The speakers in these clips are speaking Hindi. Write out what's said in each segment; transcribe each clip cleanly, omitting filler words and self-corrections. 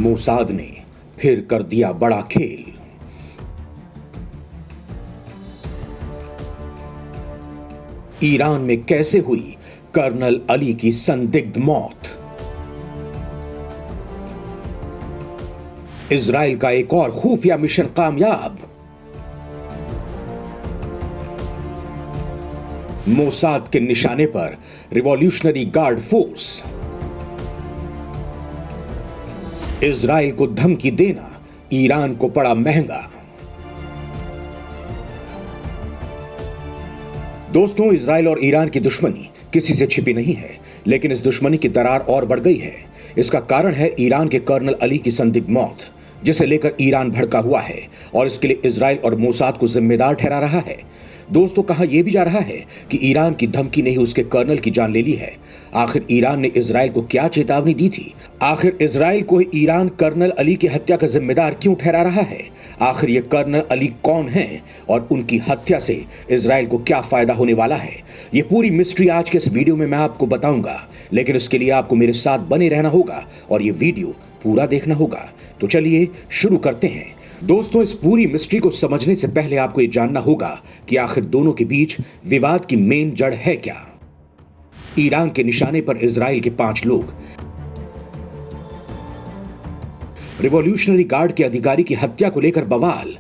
मोसाद ने फिर कर दिया बड़ा खेल। ईरान में कैसे हुई कर्नल अली की संदिग्ध मौत। इजराइल का एक और खुफिया मिशन कामयाब। मोसाद के निशाने पर रिवॉल्यूशनरी गार्ड फोर्स। इजराइल को धमकी देना ईरान को पड़ा महंगा। दोस्तों, इजराइल और ईरान की दुश्मनी किसी से छिपी नहीं है, लेकिन इस दुश्मनी की दरार और बढ़ गई है। इसका कारण है ईरान के कर्नल अली की संदिग्ध मौत, जिसे लेकर ईरान भड़का हुआ है और इसके लिए इजराइल और मोसाद को जिम्मेदार ठहरा रहा है। दोस्तों, कहा यह भी जा रहा है कि ईरान की धमकी ने ही उसके कर्नल की जान ले ली है। आखिर ईरान ने इजराइल को क्या चेतावनी दी थी? आखिर इजराइल को ईरान कर्नल अली की हत्या का जिम्मेदार क्यों ठहरा रहा है? आखिर ये कर्नल अली कौन हैं और उनकी हत्या से इजराइल को क्या फायदा होने वाला है? ये पूरी मिस्ट्री आज के इस वीडियो में मैं आपको बताऊंगा, लेकिन इसके लिए आपको मेरे साथ बने रहना होगा और ये वीडियो पूरा देखना होगा। तो चलिए शुरू करते हैं। दोस्तों, इस पूरी मिस्ट्री को समझने से पहले आपको यह जानना होगा कि आखिर दोनों के बीच विवाद की मेन जड़ है क्या। ईरान के निशाने पर इजराइल के 5 लोग। रिवॉल्यूशनरी गार्ड के अधिकारी की हत्या को लेकर बवाल।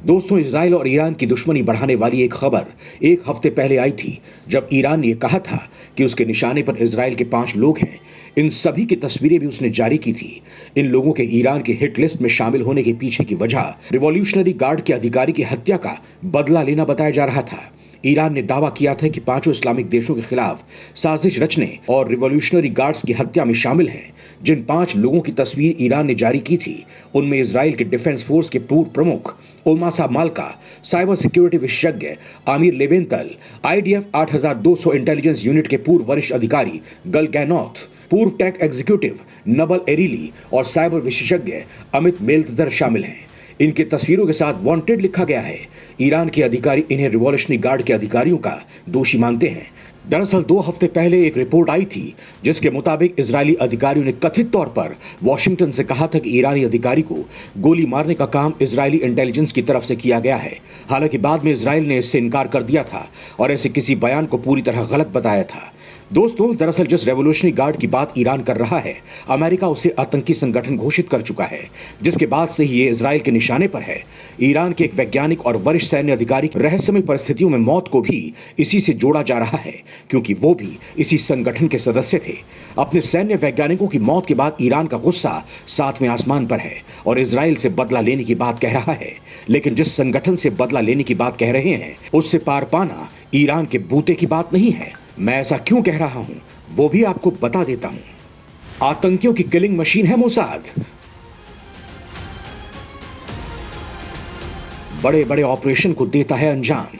दोस्तों, इजराइल और ईरान की दुश्मनी बढ़ाने वाली एक खबर एक हफ्ते पहले आई थी, जब ईरान ने कहा था कि उसके निशाने पर इजराइल के 5 लोग हैं। इन सभी की तस्वीरें भी उसने जारी की थी। इन लोगों के ईरान के हिट लिस्ट में शामिल होने के पीछे की वजह रिवॉल्यूशनरी गार्ड के अधिकारी की हत्या का बदला लेना बताया जा रहा था। ईरान ने दावा किया था कि 5 इस्लामिक देशों के खिलाफ साजिश रचने और रिवॉल्यूशनरी गार्ड्स की हत्या में शामिल हैं। जिन 5 लोगों की तस्वीर ईरान ने जारी की थी, उनमें इजराइल के डिफेंस फोर्स के पूर्व प्रमुख ओमासा माल्का, साइबर सिक्योरिटी विशेषज्ञ आमिर लेवेंतल, IDF 8200 इंटेलिजेंस यूनिट के पूर्व वरिष्ठ अधिकारी गल गैनोथ, पूर्व टेक एग्जीक्यूटिव नबल एरिली और साइबर विशेषज्ञ अमित मेल्तजर शामिल हैं। इनके तस्वीरों के साथ वांटेड लिखा गया है। ईरान के अधिकारी इन्हें रिवॉल्यूशनरी गार्ड के अधिकारियों का दोषी मानते हैं। दरअसल 2 हफ्ते पहले एक रिपोर्ट आई थी, जिसके मुताबिक इजरायली अधिकारियों ने कथित तौर पर वॉशिंगटन से कहा था कि ईरानी अधिकारी को गोली मारने का काम इजरायली इंटेलिजेंस की तरफ से किया गया है। हालांकि बाद में इजराइल ने इससे इनकार कर दिया था और ऐसे किसी बयान को पूरी तरह गलत बताया था। दोस्तों, दरअसल जिस रेवोल्यूशनरी गार्ड की बात ईरान कर रहा है, अमेरिका उसे आतंकी संगठन घोषित कर चुका है, जिसके बाद से ही ये इजराइल के निशाने पर है। ईरान के एक वैज्ञानिक और वरिष्ठ सैन्य अधिकारी की रहस्यमय परिस्थितियों में मौत को भी इसी से जोड़ा जा रहा है, क्योंकि वो भी इसी संगठन के सदस्य थे। अपने सैन्य वैज्ञानिकों की मौत के बाद ईरान का गुस्सा 7वें आसमान पर है और इजराइल से बदला लेने की बात कह रहा है। लेकिन जिस संगठन से बदला लेने की बात कह रहे हैं, उससे पार पाना ईरान के बूते की बात नहीं है। मैं ऐसा क्यों कह रहा हूं, वो भी आपको बता देता हूं। आतंकियों की किलिंग मशीन है मोसाद। बड़े बड़े ऑपरेशन को देता है अंजाम।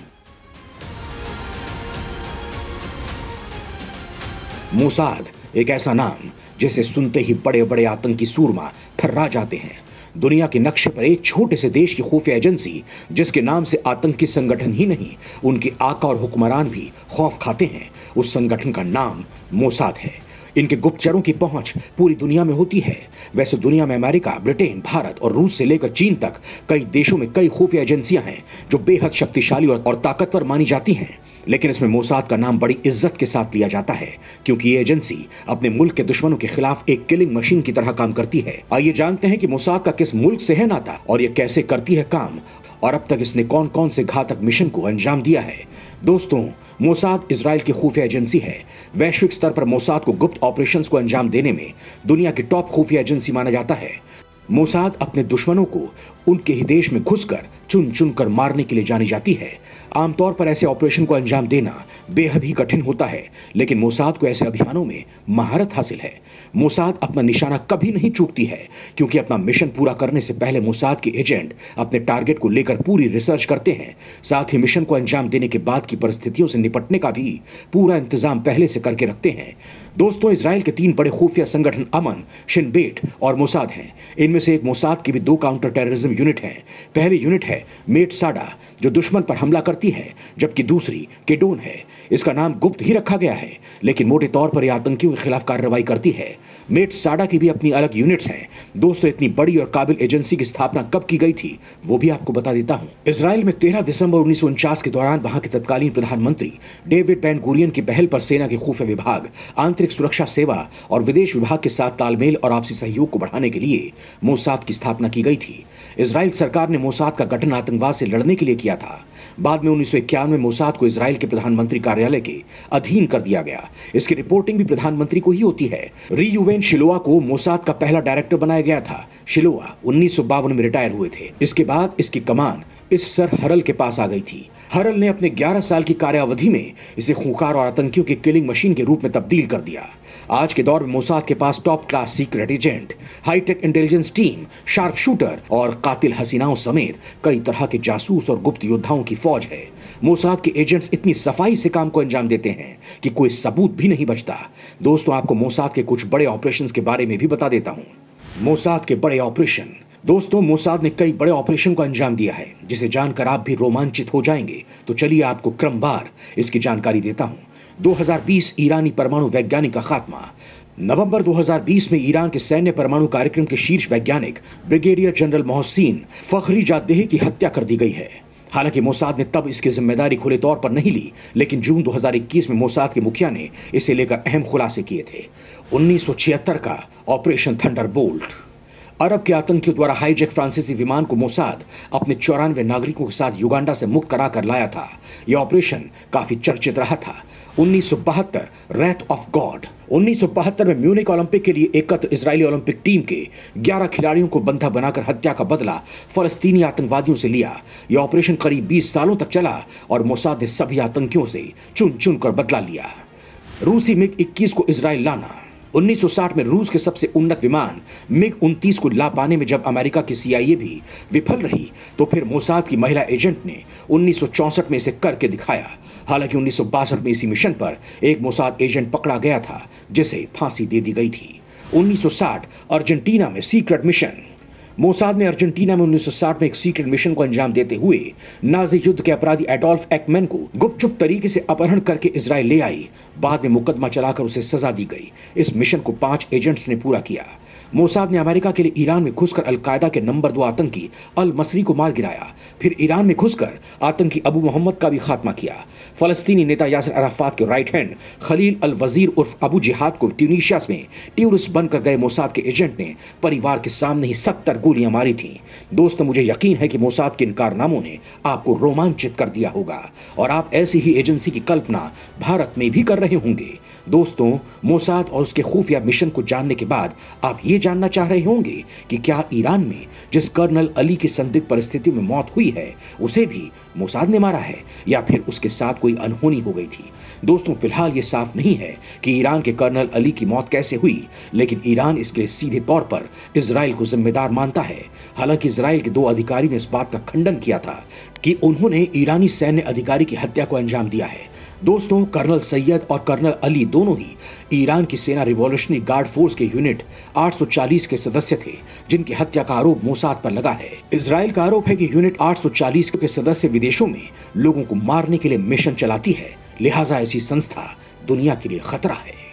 मोसाद एक ऐसा नाम जिसे सुनते ही बड़े बड़े आतंकी सूरमा थर्रा जाते हैं। दुनिया के नक्शे पर एक छोटे से देश की खुफिया एजेंसी, जिसके नाम से आतंकी संगठन ही नहीं, उनके आका और हुक्मरान भी खौफ खाते हैं, उस संगठन का नाम मोसाद है। इनके गुप्तचरों की पहुंच पूरी दुनिया में होती है। वैसे दुनिया में अमेरिका, ब्रिटेन, भारत और रूस से लेकर चीन तक कई देशों में कई खुफिया एजेंसियां हैं जो बेहद शक्तिशाली और ताकतवर मानी जाती हैं। लेकिन इसमें मोसाद का नाम बड़ी इज्जत के साथ लिया जाता है, क्योंकि ये एजेंसी अपने मुल्क के दुश्मनों के खिलाफ एक किलिंग मशीन की तरह काम करती है। आइए जानते हैं कि मोसाद का किस मुल्क से है नाता और ये कैसे करती है काम, और अब तक इसने कौन कौन से घातक मिशन को अंजाम दिया है। दोस्तों, मोसाद इजराइल की खुफिया एजेंसी है। वैश्विक स्तर पर मोसाद को गुप्त ऑपरेशंस को अंजाम देने में दुनिया की टॉप खुफिया एजेंसी माना जाता है। मोसाद अपने दुश्मनों को उनके ही देश में घुसकर चुन चुन कर मारने के लिए जानी जाती है। आमतौर पर ऐसे ऑपरेशन को अंजाम देना बेहद ही कठिन होता है, लेकिन मोसाद को ऐसे अभियानों में महारत हासिल है। मोसाद अपना निशाना कभी नहीं चूकती है, क्योंकि अपना मिशन पूरा करने से पहले मोसाद के एजेंट अपने टारगेट को लेकर पूरी रिसर्च करते हैं। साथ ही मिशन को अंजाम देने के बाद की परिस्थितियों से निपटने का भी पूरा इंतजाम पहले से करके रखते हैं। दोस्तों, इजराइल के 3 बड़े खुफिया संगठन अमन, शिन बेट और मोसाद हैं। इनमें इनमें से एक मोसाद की भी 2 काउंटर टेररिज्म यूनिट हैं। पहली यूनिट है मेट साडा, जो दुश्मन पर हमला करती है, जबकि दूसरी केडोन है। इसका नाम गुप्त ही रखा गया है, लेकिन मोटे तौर पर यह आतंकियों के खिलाफ कार्रवाई करती है। मेट साडा की भी अपनी अलग यूनिट्स हैं। दोस्तों, इतनी बड़ी और काबिल एजेंसी की स्थापना कब की गई थी, वो भी आपको बता देता हूं। इजराइल में 13 दिसंबर 1949 के दौरान वहां के तत्कालीन प्रधानमंत्री डेविड बेन गुरियन की पहल पर सेना के खुफिया विभाग, आंतरिक सुरक्षा सेवा और विदेश विभाग के साथ तालमेल और आपसी सहयोग को बढ़ाने के लिए मोसाद की स्थापना की गई थी। इजराइल सरकार ने मोसाद का गठन आतंकवाद से लड़ने के लिए किया था। बाद में 1951 में मोसाद को इजराइल के प्रधानमंत्री कार्यालय के अधीन कर दिया गया। इसकी रिपोर्टिंग भी प्रधानमंत्री को ही होती है। रियूवेन शिलोआ को मोसाद का पहला डायरेक्टर बनाया गया था। शिलोआ 1952 में रिटायर हुए थे। इसके बाद इसकी कमान इस सर हरल के पास आ गई थी। हरल ने अपने 11 साल की कार्यावधि में इसे खूंखार और आतंकियों की किलिंग मशीन के रूप में तब्दील कर दिया। आज के दौर में मोसाद के पास top class secret agent, high tech intelligence team, sharp shooter और कातिल हसीनाओं समेत कई तरह के जासूस और गुप्त योद्धाओं की फौज है। मोसाद के एजेंट्स इतनी सफाई से काम को अंजाम देते हैं कि कोई सबूत भी नहीं बचता। दोस्तों, आपको मोसाद के कुछ बड़े ऑपरेशंस के बारे में भी बता देता हूं। मोसाद के बड़े ऑपरेशन। दोस्तों, मोसाद ने कई बड़े ऑपरेशन को अंजाम दिया है, जिसे जानकर आप भी रोमांचित हो जाएंगे। तो चलिए आपको क्रमवार इसकी जानकारी देता हूं। 2020 ईरानी परमाणु वैज्ञानिक का खात्मा। नवंबर 2020 में ईरान के सैन्य परमाणु कार्यक्रम के शीर्ष वैज्ञानिक ब्रिगेडियर जनरल मोहसिन फखरीजादेह की हत्या कर दी गई है। हालांकि मोसाद ने तब इसकी जिम्मेदारी खुले तौर पर नहीं ली, लेकिन जून 2021 में मोसाद के मुखिया ने इसे लेकर अहम खुलासे किए थे। 1976 का ऑपरेशन थंडरबोल्ट। अरब के आतंकियों द्वारा हाईजैक फ्रांसीसी विमान को मोसाद अपने 94 नागरिकों के साथ युगांडा से मुक्त कराकर लाया था। यह ऑपरेशन काफी चर्चित रहा था। 1972 रैथ ऑफ गॉड। 1972 में म्यूनिक ओलंपिक के लिए एकत्र इजरायली ओलंपिक टीम के 11 खिलाड़ियों को बंधक बनाकर हत्या का बदला फलस्तीनी आतंकवादियों से लिया। यह ऑपरेशन करीब 20 सालों तक चला और मोसाद ने सभी आतंकियों से चुन चुन कर बदला लिया। रूसी मिग 21 को इजराइल लाना। 1960 में रूस के सबसे उन्नत विमान मिग 29 को ला पाने में जब अमेरिका की CIA भी विफल रही, तो फिर मोसाद की महिला एजेंट ने 1964 में इसे करके दिखाया। हालांकि 1962 में इसी मिशन पर एक मोसाद एजेंट पकड़ा गया था, जिसे फांसी दे दी गई थी। 1960 अर्जेंटीना में सीक्रेट मिशन। मोसाद ने अर्जेंटीना में 1960 में एक सीक्रेट मिशन को अंजाम देते हुए नाजी युद्ध के अपराधी एडोल्फ एक्मैन को गुपचुप तरीके से अपहरण करके इजराइल ले आई। बाद में मुकदमा चलाकर उसे सजा दी गई। इस मिशन को 5 एजेंट्स ने पूरा किया। मोसाद ने अमेरिका के लिए ईरान में घुसकर अलकायदा के नंबर 2 आतंकी अल मसरी को मार गिराया। फिर ईरान में घुसकर आतंकी अबू मोहम्मद का भी खात्मा किया। फलस्तीनी नेता यासिर अराफात के राइट हैंड खलील अल वजीर उर्फ अबू जिहाद को ट्यूनीशिया में टूरिस्ट बनकर गए मोसाद के एजेंट ने परिवार के सामने ही 70 गोलियां मारी थीं। दोस्तों, मुझे यकीन है कि मोसाद के इन कारनामों ने आपको रोमांचित कर दिया होगा और आप ऐसी ही एजेंसी की कल्पना भारत में भी कर रहे होंगे। दोस्तों, मोसाद और उसके खुफिया मिशन को जानने के बाद आप ये जानना चाह रहे होंगे कि क्या ईरान में जिस कर्नल अली की संदिग्ध परिस्थितियों में मौत हुई है, उसे भी मोसाद ने मारा है या फिर उसके साथ कोई अनहोनी हो गई थी। दोस्तों, फिलहाल ये साफ नहीं है कि ईरान के कर्नल अली की मौत कैसे हुई, लेकिन ईरान इसके लिए सीधे तौर पर इजराइल को जिम्मेदार मानता है। हालांकि इजराइल के 2 अधिकारी ने इस बात का खंडन किया था कि उन्होंने ईरानी सैन्य अधिकारी की हत्या को अंजाम दिया है। दोस्तों, कर्नल सैयद और कर्नल अली दोनों ही ईरान की सेना रिवॉल्यूशनरी गार्ड फोर्स के यूनिट 840 के सदस्य थे, जिनकी हत्या का आरोप मोसाद पर लगा है। इजराइल का आरोप है कि यूनिट 840 के सदस्य विदेशों में लोगों को मारने के लिए मिशन चलाती है, लिहाजा ऐसी संस्था दुनिया के लिए खतरा है।